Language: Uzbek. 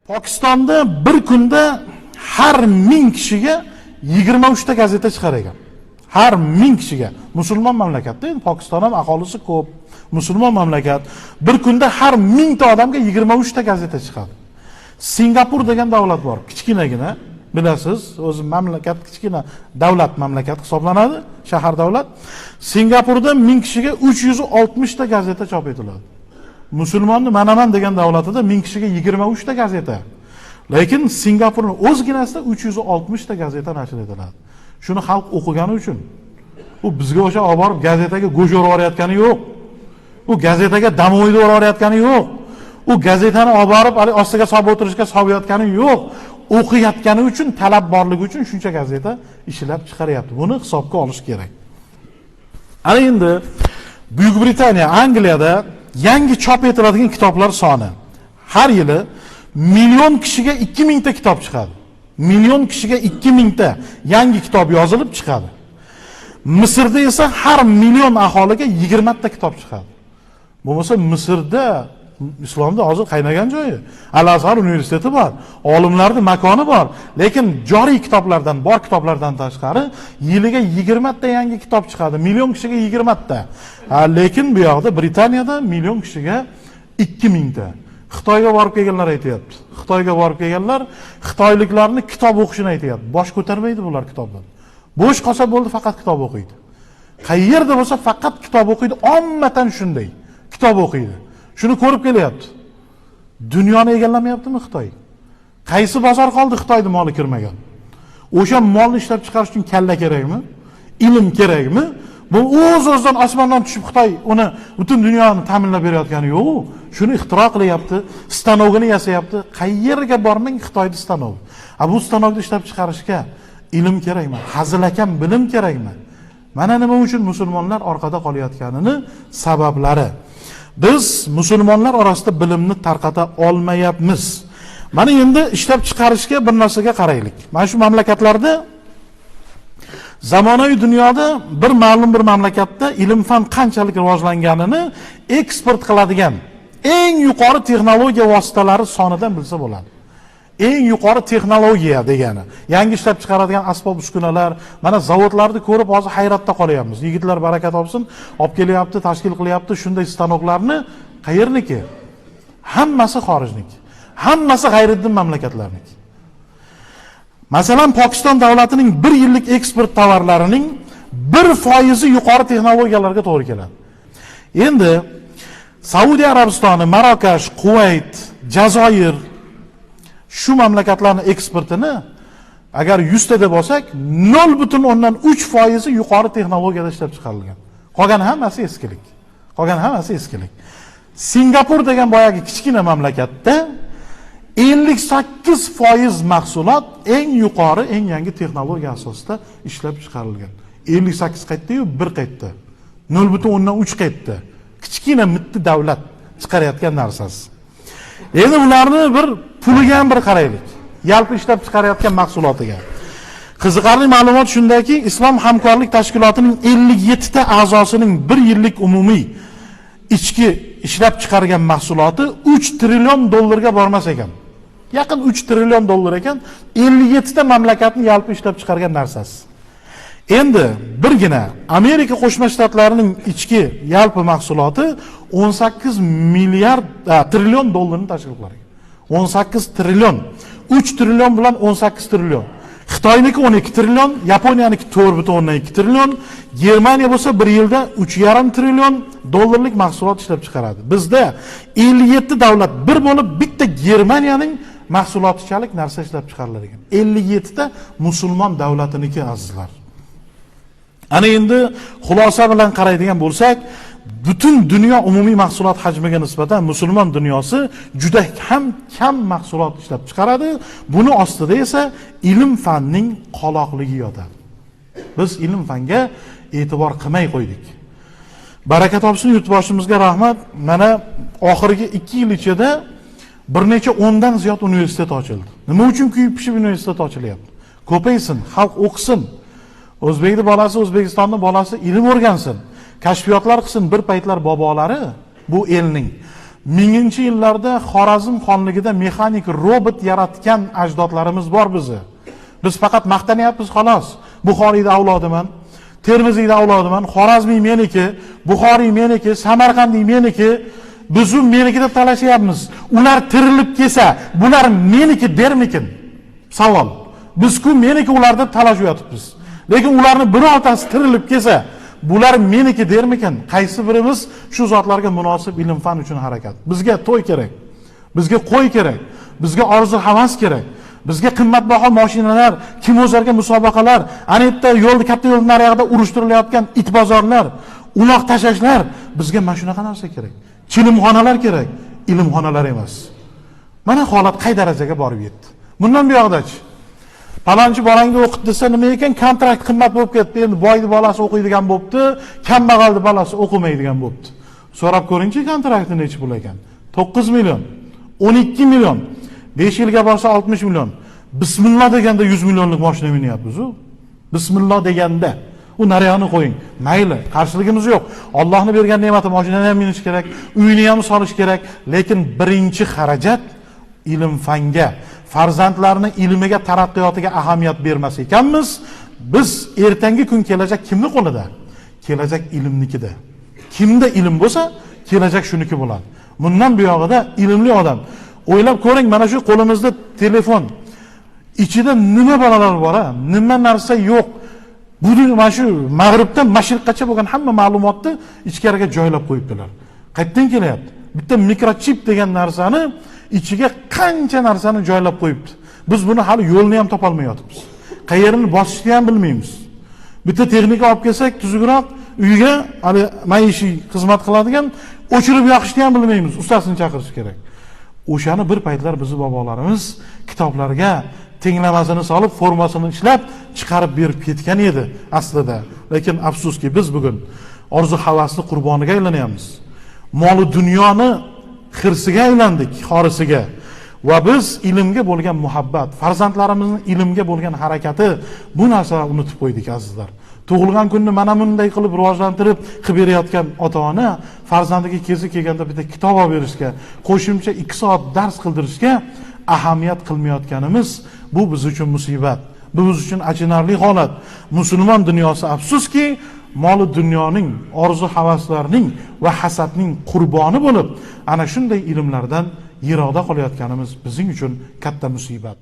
Pokistonda bir kunda har 1000 kishiga 23 ta gazeta chiqar ekan. Har 1000 kishiga. Musulmon mamlakatda, endi Pokiston ham aholisi ko'p, musulmon mamlakat. Bir kunda har 1000 ta odamga 23 ta gazeta chiqadi. Singapur degan davlat bor, kichkinagina, bilasiz, o'zi mamlakat kichkina davlat mamlakat hisoblanadi, shahar davlat. Singapurda 1000 kishiga 360 ta gazeta chop etiladi. Musulmonni Manaman degan davlatida 1000 kishiga 23 ta gazeta. Lekin Singapurning o'zginasida 360 ta gazeta nashr etiladi. Shuni xalq o'qigani uchun. U bizga o'sha olib borib gazetaga go'sht o'rayotgani yo'q. U gazetaga damoyni o'rayotgani yo'q. U gazetani olib borib ostiga solib o'tirishga solayotgani yo'q. O'qiyotgani uchun, talab borligi uchun shuncha gazeta ishlab chiqaryapti. Buni hisobga olish kerak. Ana endi Buyuk Britaniya, Angliyada yangi chop etiladigan kitoblar soni har yili million kishiga 2000 ta kitob chiqadi. Million kishiga 2000 ta yangi kitob yozilib chiqadi. Misrda esa har million aholiga 20 ta kitob chiqadi. Bo'lmasa Misrda islomda hozir qaynagan joyi. Al-Azhar universiteti bor, olimlarning makoni bor, lekin joriy kitoblardan, bor kitoblardan tashqari yiliga 20 ta yangi kitob chiqadi. Million kishiga 20 ta. Lekin bu yoqda Britaniyada million kishiga 2000 ta. Xitoyga borib kelganlar aytayapti. Xitoyga borib kelganlar xitoyliklarni kitob o'qishini aytayapti. Bosh ko'tarmaydi bular kitobdan. Bo'sh qolsa bo'ldi, faqat kitob o'qiydi. Qayerda bo'lsa faqat kitob o'qiydi, ommatan shunday. Kitob o'qiydi. Shuni ko'rib kelyapti. Dunyoni egallamayaptimi Xitoy? Qaysi bozor qoldi Xitoyning moli kirmagan? O'sha molni ishlab chiqarish uchun kalla kerakmi? Ilm kerakmi? Bu o'z-o'zidan osmondan tushib Xitoy uni butun dunyoni ta'minlab berayotgani yo'q. Shuni ixtiro qilyapti, stanogini yasayapti. Qayerga bormang Xitoyning stanogi. Bu stanogni ishlab chiqarishga ilm kerakmi? Hazilakam bilim kerakmi? Mana nima uchun musulmonlar orqada qolayotganini sabablari. Biz musulmonlar orasida bilimni tarqata olmayapmiz. Mana endi ishlab chiqarishga bir narsaga qaraylik. Mana shu mamlakatlarda zamonaviy dunyoda bir ma'lum bir mamlakatda ilm-fan qanchalik rivojlanganini eksport qiladigan eng yuqori texnologiya vositalari sonidan bilsa bo'ladi. Eng yuqori texnologiya degani, yangi ishlab chiqaradigan asbob uskunalar, mana zavodlarni ko'rib hozir hayratda qolyapmiz. Yigitlar barakat topsin, olib kelyapti, tashkil qilyapti shunday stanoklarni. Qayerniki? Hammasi xorijniki. Hammasi g'ayriddin mamlakatlarniki. Masalan, Pokiston davlatining 1 yillik eksport tovarlarining 1% yuqori texnologiyalarga to'g'ri keladi. Endi Saudiya Arabistoni, Marokash, Kuvayt, Jazoir shu mamlakatlarning eksportini agar 100 ta deb olsak, 0.3% yuqori texnologiyada ishlab chiqarilgan. Qolgan hammasi eskilik. Qolgan hammasi eskilik. Singapur degan boyagi kichkina mamlakatda 58% mahsulot eng yuqori, eng yangi texnologiya asosida ishlab chiqarilgan. 58 qaytdi-yu, 1 qaytdi. 0.3 qaytdi. Kichkina mitti davlat chiqarayotgan narsasi. Endi ularni bir puliga ham bir qaraylik. Yalpi ishlab chiqarayotgan mahsulotiga. Qiziqarli ma'lumot shundaki, Islom hamkorlik tashkilotining 57 ta a'zosining 1 yillik umumiy ichki ishlab chiqargan mahsuloti 3 trillion dollarga bormas ekan. Yaqin 3 trillion dollar ekan, 57 ta mamlakatning yalpi ishlab chiqargan narsasi. Endi birgina Amerika Qo'shma Shtatlarining ichki yalpi mahsuloti 18 trillion dollarni tashkil qiladi. 18 trillion. 3 trillion bilan 18 trillion. Xitoyniki 12 trillion, Yaponiyaniki 4.2 trillion, Germaniya bo'lsa 1 yilda 3.5 trillion dollarlik mahsulot ishlab chiqaradi. Bizda 57 davlat bir bo'lib bitta Germaniyaning mahsulotchalik narsa ishlab chiqarilar ekan. 57 ta musulmon davlatiniki azizlar. Ana endi xulosa bilan qaraydigan bo'lsak, butun dunyo umumiy mahsulot hajmiga nisbatan musulmon dunyosi juda ham kam mahsulot ishlab chiqaradi. Buni ostida esa ilm-fanning qoloqligi yotadi. Biz ilm-fanga e'tibor qilmay qo'ydik. Baraka topsin, yurtboshimizga rahmat. Mana oxirgi 2 yil ichida bir necha 10 dan ziyod universitet ochildi. Nima uchun kuyib pishib universitet ochilyapti? Ko'paysin, xalq o'qisin. O'zbekning bolasi, O'zbekistonning bolasi ilm o'rgansin. Kashfiyotlar qilsin. Bir paytlar bobolari bu elning 1000-yillarda Xorazm xonligida mexanik robot yaratgan ajdodlarimiz bor bizni. Biz faqat maqtanyapmiz xolos. Buxoriyda avlodiman, Termiziyda avlodiman, Xorazmiy meniki, Buxoriy meniki, Samarqandiy meniki, biz u meniki deb talashyapmiz. Ular tirilib kelsa, bular meniki dermikin? Savol. Biz-ku meniki ular deb talashyapmiz. Lekin ularni birortasi tirilib kelsa, bular meniki dermikin? Qaysi birimiz shu zotlarga munosib ilm fan uchun harakat? Bizga to'y kerak. Bizga qo'y kerak. Bizga orzu havas kerak. Bizga qimmatbaho mashinalar, kimozlarga musobaqalar, ana yerda yo'lda katta yo'l nariyog'ida urushtiriladigan itbozorlar, uloq tashashlar, bizga mana shunaqa narsa kerak. Chilimxonalar kerak, ilmxonalar emas. Mana holat qay darajaga borib yetdi. Bundan buyoqdachi palonchi bolangni o'qit desa nima ekan, kontrakt qimmat bo'lib ketdi. Endi boyning bolasi o'qiydigan bo'pti, kambag'alning bolasi o'qimaydigan bo'pti. So'rab ko'ringchi, kontraktni necha pul ekan? 9 million, 12 million, 5 yilga borsa 60 million. Bismillah deganda 100 millionlik mashina minyapmiz u. Bismillah deganda u nariyani qo'ying. Mayli, qarshiligimiz yo'q. Allohning bergan ne'mati, mashinani ham minish kerak, uyini ham solish kerak, lekin birinchi xarajat ilm fanga, farzandlarning ilmiga, taraqqiyotiga ahamiyat bermas ekanmiz. Biz ertangi kun kelajak kimning qo'lida? Kelajak ilmnikida. Kimda ilm bo'lsa, kelajak shuniki bo'ladi. Bundan buyog'ida ilmli odam. O'ylab ko'ring, mana shu qo'limizda telefon. Ichida nima bolalar bor, nima narsa yo'q. Buni mana shu mag'ribdan mashriqqacha bo'lgan hamma ma'lumotni ichkariga joylab qo'yibdilar. Qayerdan kelyapti? Bitta mikrochip degan narsani ichiga qancha narsani joylab qo'yibdi. Biz buni hali yo'lni ham topa olmayotibmiz. Qayerni bosishni ham bilmaymiz. Bitta texnika olib kelsak, tuzukroq uyga hali maishiy xizmat qiladigan o'chirib yoqishni ham bilmaymiz. Ustasini chaqirish kerak. O'shani bir paytlar bizni bobolarimiz kitoblarga tenglamasini solib, formasini ishlab chiqarib berib ketgan edi aslida. Lekin afsuski biz bugun orzu havasni qurboniga aylanyapmiz. Mol dunyoni xirsiga aylandik, xorisiga. Va biz ilmga bo'lgan muhabbat, farzandlarimizning ilmga bo'lgan harakati, bu narsani unutib qo'ydik azizlar. Tug'ilgan kunni mana bunday qilib rivojlantirib qilib berayotgan ota-ona farzandiga kezi kelganda bitta kitob olib berishga, qo'shimcha 2 soat dars qildirishga ahamiyat qilmayotganimiz bu biz uchun musibat. Bu biz uchun achinarli holat. Musulmon dunyosi afsuski mol dunyoning, orzu havaslarning va hasadning qurboni bo'lib, ana shunday ilmlardan yiroqda qolayotganimiz bizning uchun katta musibat.